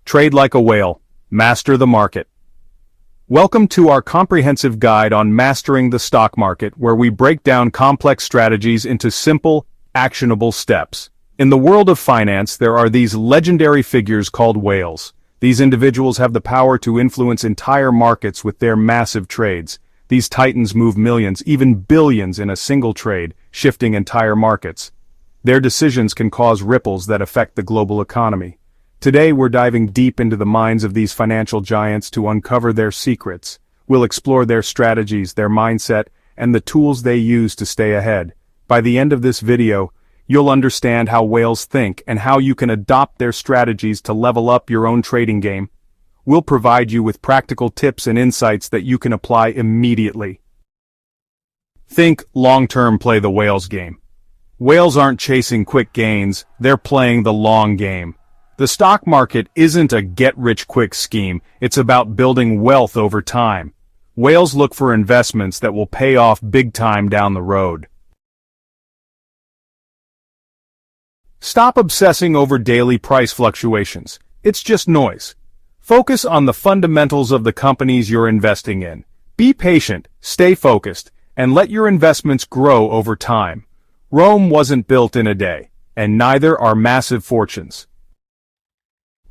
Trade like a whale. Master the market. Welcome to our comprehensive guide on mastering the stock market, where we break down complex strategies into simple, actionable steps. In the world of finance, there are these legendary figures called whales. These individuals have the power to influence entire markets with their massive trades. These titans move millions, even billions in a single trade, shifting entire markets. Their decisions can cause ripples that affect the global economy. Today we're diving deep into the minds of these financial giants to uncover their secrets. We'll explore their strategies, their mindset, and the tools they use to stay ahead. By the end of this video, you'll understand how whales think and how you can adopt their strategies to level up your own trading game. We'll provide you with practical tips and insights that you can apply immediately. Think long-term, play the whales game. Whales aren't chasing quick gains, they're playing the long game. The stock market isn't a get-rich-quick scheme, it's about building wealth over time. Whales look for investments that will pay off big time down the road. Stop obsessing over daily price fluctuations. It's just noise. Focus on the fundamentals of the companies you're investing in. Be patient, stay focused, and let your investments grow over time. Rome wasn't built in a day, and neither are massive fortunes.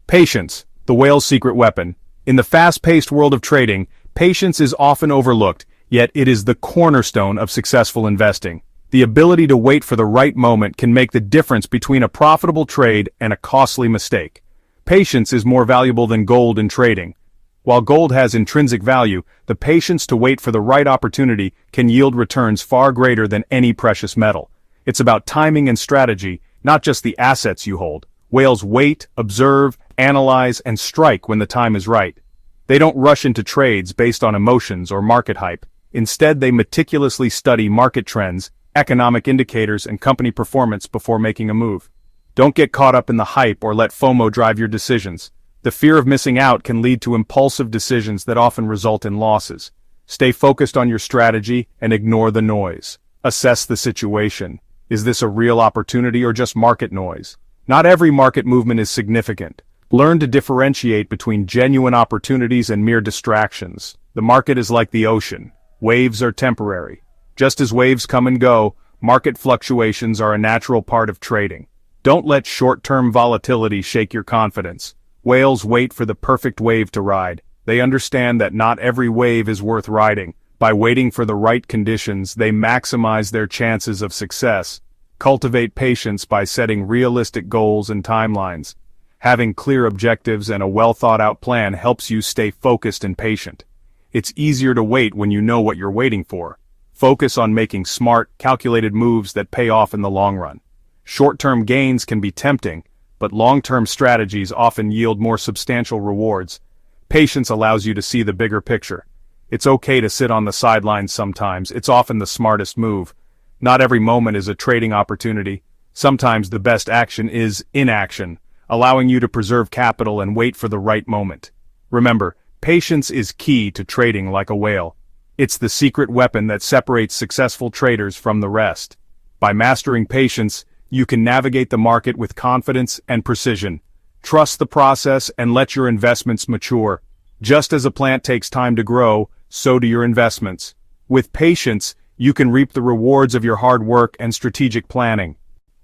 Patience, the whale's secret weapon. In the fast-paced world of trading, patience is often overlooked, yet it is the cornerstone of successful investing. The ability to wait for the right moment can make the difference between a profitable trade and a costly mistake. Patience is more valuable than gold in trading. While gold has intrinsic value, the patience to wait for the right opportunity can yield returns far greater than any precious metal. It's about timing and strategy, not just the assets you hold. Whales wait, observe, analyze, and strike when the time is right. They don't rush into trades based on emotions or market hype. Instead, they meticulously study market trends, economic indicators, and company performance before making a move. Don't get caught up in the hype or let FOMO drive your decisions. The fear of missing out can lead to impulsive decisions that often result in losses. Stay focused on your strategy and ignore the noise. Assess the situation. Is this a real opportunity or just market noise? Not every market movement is significant. Learn to differentiate between genuine opportunities and mere distractions. The market is like the ocean. Waves are temporary. Just as waves come and go, market fluctuations are a natural part of trading. Don't let short-term volatility shake your confidence. Whales wait for the perfect wave to ride. They understand that not every wave is worth riding. By waiting for the right conditions, they maximize their chances of success. Cultivate patience by setting realistic goals and timelines. Having clear objectives and a well-thought-out plan helps you stay focused and patient. It's easier to wait when you know what you're waiting for. Focus on making smart, calculated moves that pay off in the long run. Short-term gains can be tempting, but long-term strategies often yield more substantial rewards. Patience allows you to see the bigger picture. It's okay to sit on the sidelines sometimes. It's often the smartest move. Not every moment is a trading opportunity. Sometimes the best action is inaction, allowing you to preserve capital and wait for the right moment. Remember, patience is key to trading like a whale. It's the secret weapon that separates successful traders from the rest. By mastering patience, you can navigate the market with confidence and precision. Trust the process and let your investments mature. Just as a plant takes time to grow, so do your investments. With patience, you can reap the rewards of your hard work and strategic planning.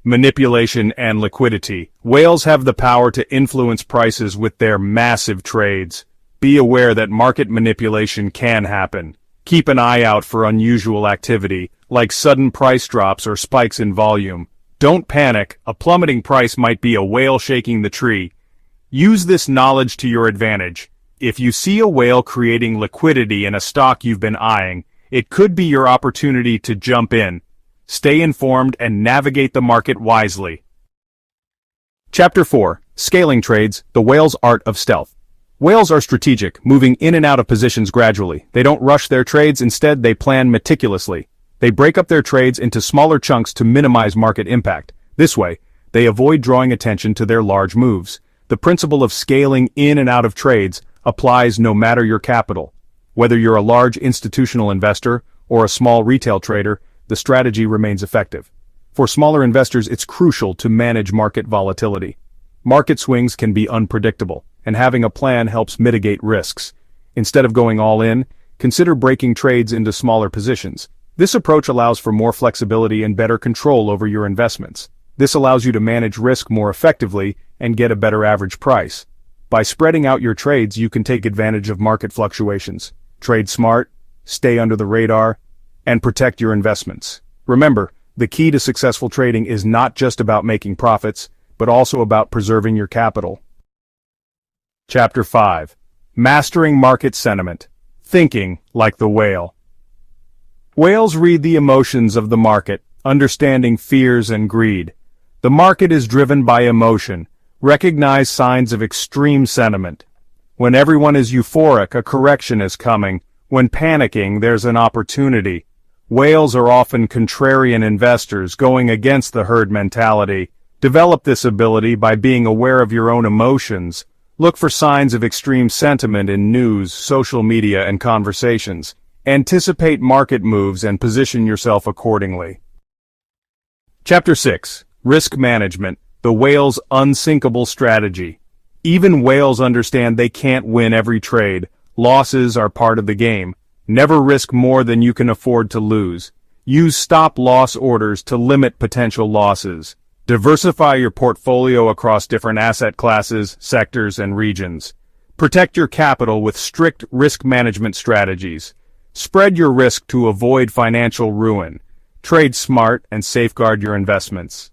Manipulation and liquidity. Whales have the power to influence prices with their massive trades. Be aware that market manipulation can happen. Keep an eye out for unusual activity, like sudden price drops or spikes in volume. Don't panic, a plummeting price might be a whale shaking the tree. Use this knowledge to your advantage. If you see a whale creating liquidity in a stock you've been eyeing, it could be your opportunity to jump in. Stay informed and navigate the market wisely. Chapter 4. Scaling Trades, the Whale's Art of Stealth. Whales are strategic, moving in and out of positions gradually. They don't rush their trades, instead they plan meticulously. They break up their trades into smaller chunks to minimize market impact. This way, they avoid drawing attention to their large moves. The principle of scaling in and out of trades applies no matter your capital. Whether you're a large institutional investor or a small retail trader, the strategy remains effective. For smaller investors, it's crucial to manage market volatility. Market swings can be unpredictable, and having a plan helps mitigate risks. Instead of going all in, consider breaking trades into smaller positions. This approach allows for more flexibility and better control over your investments. This allows you to manage risk more effectively and get a better average price. By spreading out your trades, you can take advantage of market fluctuations. Trade smart, stay under the radar, and protect your investments. Remember, the key to successful trading is not just about making profits, but also about preserving your capital. Chapter 5. Mastering Market Sentiment. Thinking like the whale. Whales read the emotions of the market, understanding fears and greed. The market is driven by emotion. Recognize signs of extreme sentiment. When everyone is euphoric, a correction is coming. When panicking, there's an opportunity. Whales are often contrarian investors going against the herd mentality. Develop this ability by being aware of your own emotions. Look for signs of extreme sentiment in news, social media, and conversations. Anticipate market moves and position yourself accordingly. Chapter 6. Risk Management. The whale's unsinkable strategy. Even whales understand they can't win every trade. Losses are part of the game. Never risk more than you can afford to lose. Use stop-loss orders to limit potential losses. Diversify your portfolio across different asset classes, sectors, and regions. Protect your capital with strict risk management strategies. Spread your risk to avoid financial ruin. Trade smart and safeguard your investments.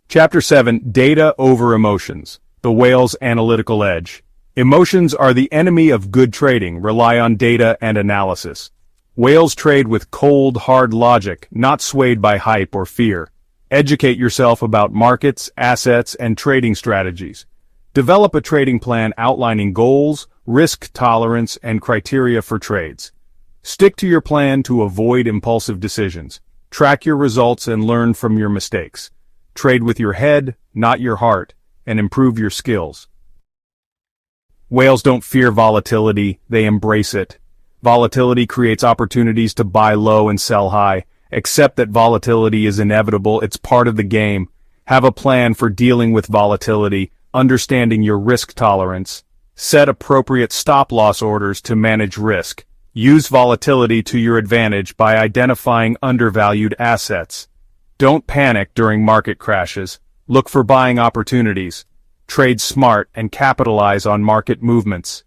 Chapter 7. Data over Emotions. The whale's analytical edge. Emotions are the enemy of good trading. Rely on data and analysis. Whales trade with cold, hard logic, not swayed by hype or fear. Educate yourself about markets, assets, and trading strategies. Develop a trading plan outlining goals, risk tolerance, and criteria for trades. Stick to your plan to avoid impulsive decisions. Track your results and learn from your mistakes. Trade with your head, not your heart, and improve your skills. Whales don't fear volatility, they embrace it. Volatility creates opportunities to buy low and sell high. Accept that volatility is inevitable, it's part of the game. Have a plan for dealing with volatility, understanding your risk tolerance. Set appropriate stop-loss orders to manage risk. Use volatility to your advantage by identifying undervalued assets. Don't panic during market crashes. Look for buying opportunities. Trade smart and capitalize on market movements.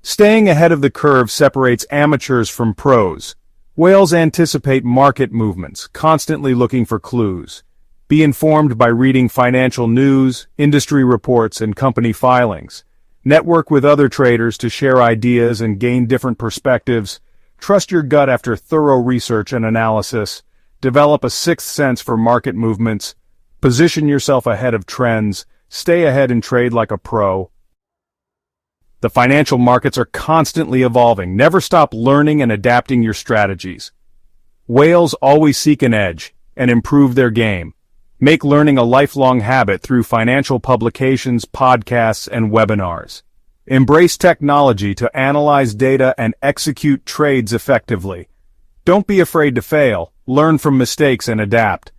Staying ahead of the curve separates amateurs from pros. Whales anticipate market movements, constantly looking for clues. Be informed by reading financial news, industry reports, and company filings. Network with other traders to share ideas and gain different perspectives. Trust your gut after thorough research and analysis. Develop a sixth sense for market movements. Position yourself ahead of trends. Stay ahead and trade like a pro. The financial markets are constantly evolving. Never stop learning and adapting your strategies. Whales always seek an edge and improve their game. Make learning a lifelong habit through financial publications, podcasts, and webinars. Embrace technology to analyze data and execute trades effectively. Don't be afraid to fail. Learn from mistakes and adapt.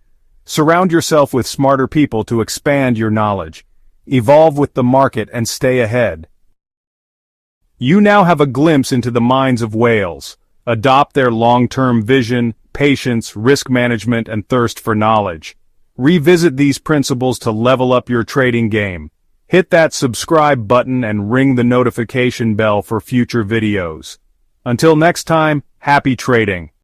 Surround yourself with smarter people to expand your knowledge. Evolve with the market and stay ahead. You now have a glimpse into the minds of whales. Adopt their long-term vision, patience, risk management, and thirst for knowledge. Revisit these principles to level up your trading game. Hit that subscribe button and ring the notification bell for future videos. Until next time, happy trading.